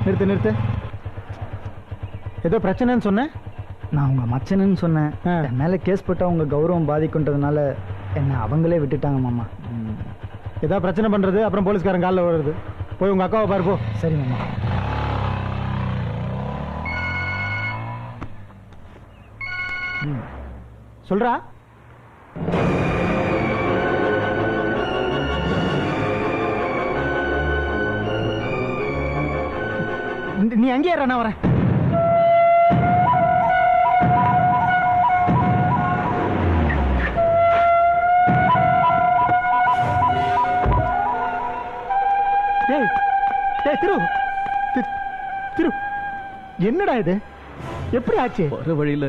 நிறுத்து நிறுத்து. ஏதோ பிரச்சனைன்னு சொன்னேன். நான் உங்க மச்சனன்னு சொன்னேன். என் மேல கேஸ் போட்டா உங்க கௌரவம் பாதிக்குன்றதுனால என்ன அவங்களே விட்டுட்டாங்க மாமா. ஏதோ பிரச்சனை பண்றது அப்புறம் போலீஸ்காரன் காலில் வருது. போய் உங்க அக்காவை பாரு போ. சரி மாமா. சொல்றா. நீ அங்கே ஏற, நான் வரேன். திரு என்னடா இது? எப்படி ஆச்சு? வர வழியில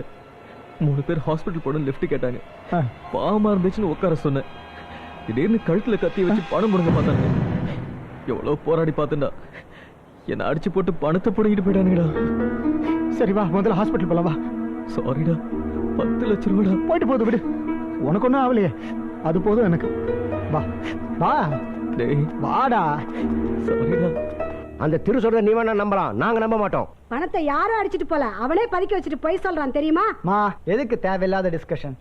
3 பேர் ஹாஸ்பிட்டல் போன லிஃப்ட் கேட்டாங்க. பாவமா இருந்துச்சுன்னு உட்கார சொன்னேன். திடீர்னு கழுத்துல கத்தி வச்சு பணம் முடுங்க பார்த்தாங்க. எவ்வளவு போராடி பார்த்தேன்டா. என்ன அடிச்சு போட்டு பணத்தை புடுங்கிட்டு போயிட்டானுங்கடா. சரி வா, முதல்ல ஹாஸ்பிட்டல் போலாம். வா. சாரிடா, 10 லட்சம் ரூபாடா. போயிட்டு போகுது, விடு. உனக்கு ஒன்றும் ஆகலையே, அது போதும் எனக்கு. வா வா டேய் வாடா. சாரிடா. அந்த திரு சொல்ற நீ வேணா நம்பலாம், நாங்க நம்ப மாட்டோம். பணத்தை யாரும் அடிச்சிட்டு போல, அவனே பதுக்கி வச்சுட்டு போய் சொல்றான் தெரியுமா? மா, எதுக்கு தேவையில்லாத டிஸ்கஷன்?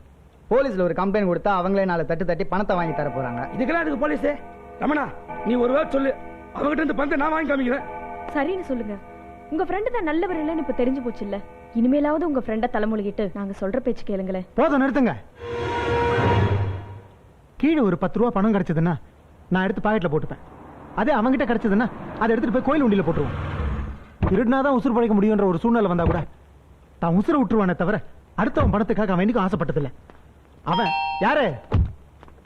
போலீஸ்ல ஒரு கம்ப்ளைண்ட் கொடுத்தா அவங்களே 4 தட்டு தட்டி பணத்தை வாங்கி தர போறாங்க. இதுக்கெல்லாம் அதுக்கு போலீஸே. ரமணா, நீ ஒரு வேளை சொல்லு, அவங்ககிட்ட இருந்து பணத்தை நான் வாங்கி காமிக்கிறேன். சரின்னு சொல்லுங்க. உங்க ஃப்ரெண்டு தான் நல்லவர் இல்லைன்னு இப்ப தெரிஞ்சு போச்சு இல்ல. இனிமேலாவது உங்க ஃப்ரெண்ட தலைமொழிகிட்டு நாங்க சொல்ற பேச்சு கேளுங்களேன். போதும், நிறுத்துங்க. கீழே ஒரு 10 ரூபா பணம் கிடைச்சதுன்னா நான் எடுத்து பாக்கெட்ல போட்டுப்பேன். அதே அவங்ககிட்ட கிடைச்சதுன்னா அதை எடுத்துட்டு போய் கோயில் உண்டியில போட்டுருவோம். திருடினாதான் உசுறு பழைக்க முடியுன்ற ஒரு சூழ்நிலை வந்தா கூட தான் உசுரை விட்டுருவானே தவிர அடுத்தவன் பணத்துக்காக அவன் என்னைக்கும் ஆசைப்பட்டதில்லை. அவன் யாரு?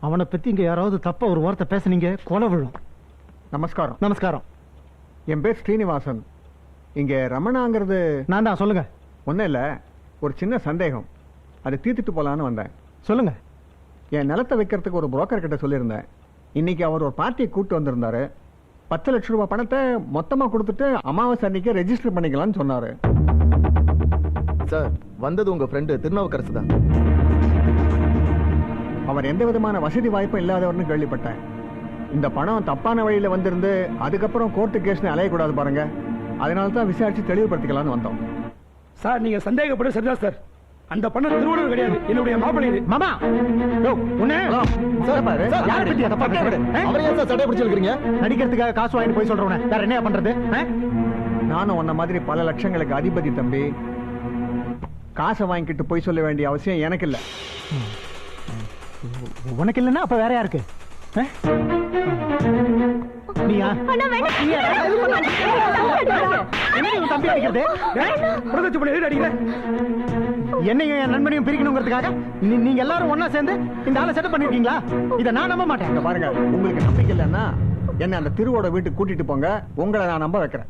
அவனை பத்தி இங்க யாராவது தப்பா ஒரு வார்த்தை பேசுனீங்க, கொலை விழும். நமஸ்காரம். நமஸ்காரம். என் பேர் ஸ்ரீனிவாசன். இங்க ரமணாங்கிறது நான் தான். சொல்லுங்க. ஒன்றும் இல்லை, ஒரு சின்ன சந்தேகம், அதை தீர்த்துட்டு போலான்னு வந்தேன். சொல்லுங்க. என் நிலத்தை வைக்கிறதுக்கு ஒரு புரோக்கர் கிட்ட சொல்லியிருந்தேன். இன்னைக்கு அவர் ஒரு பார்ட்டியை கூப்பிட்டு வந்திருந்தாரு. 10 லட்சம் ரூபாய் பணத்தை மொத்தமா கொடுத்துட்டு அமாவாசை அன்னைக்கு ரெஜிஸ்டர் பண்ணிக்கலாம்னு சொன்னாரு. சார், வந்தது உங்க ஃப்ரெண்டு திருநாவுக்கரசு தான். அவர் எந்த விதமான வசதி வாய்ப்பும் இல்லாதவர்னு கேள்விப்பட்டேன். இந்த பணம் தப்பான வழியில வந்திருந்து அதுக்கப்புறம் கோர்ட்டு கேஸ்னு அலையக்கூடாது பாருங்க. அதனால தான் விசாரிச்சு தெளிவுபடுத்திக்கலாம்னு வந்தோம். சார், நீங்க சந்தேகப்பட சரிதான் சார். அந்த பணம் திருவள்ளுவர் கிடையாது, என்னுடைய மாப்பிள்ளை இது. மாமா, நடிக்கிறதுக்காக காசு வாங்கி போய் சொல்றவன வேற என்ன பண்றது? நானும் உன்ன மாதிரி பல லட்சங்களுக்கு அதிபதி தம்பி. காசை வாங்கிட்டு போய் சொல்ல வேண்டிய அவசியம் எனக்கு இல்ல. உனக்கு இல்லைன்னா அப்ப வேற யாருக்கு? நீயா? தம்பி அடிக்கிறது என்னையும் என் நண்பனையும் பிரிக்கணுங்கிறதுக்காக நீங்க எல்லாரும் ஒன்னா சேர்ந்து இந்த ஆளை செட்டப் பண்ணிருக்கீங்களா? இதை நான் நம்ப மாட்டேன். பாருங்க, உங்களுக்கு நம்பிக்கை இல்லைன்னா என்ன அந்த திருவோட வீட்டுக்கு கூட்டிட்டு போங்க, உங்களை நான் நம்ப வைக்கிறேன்.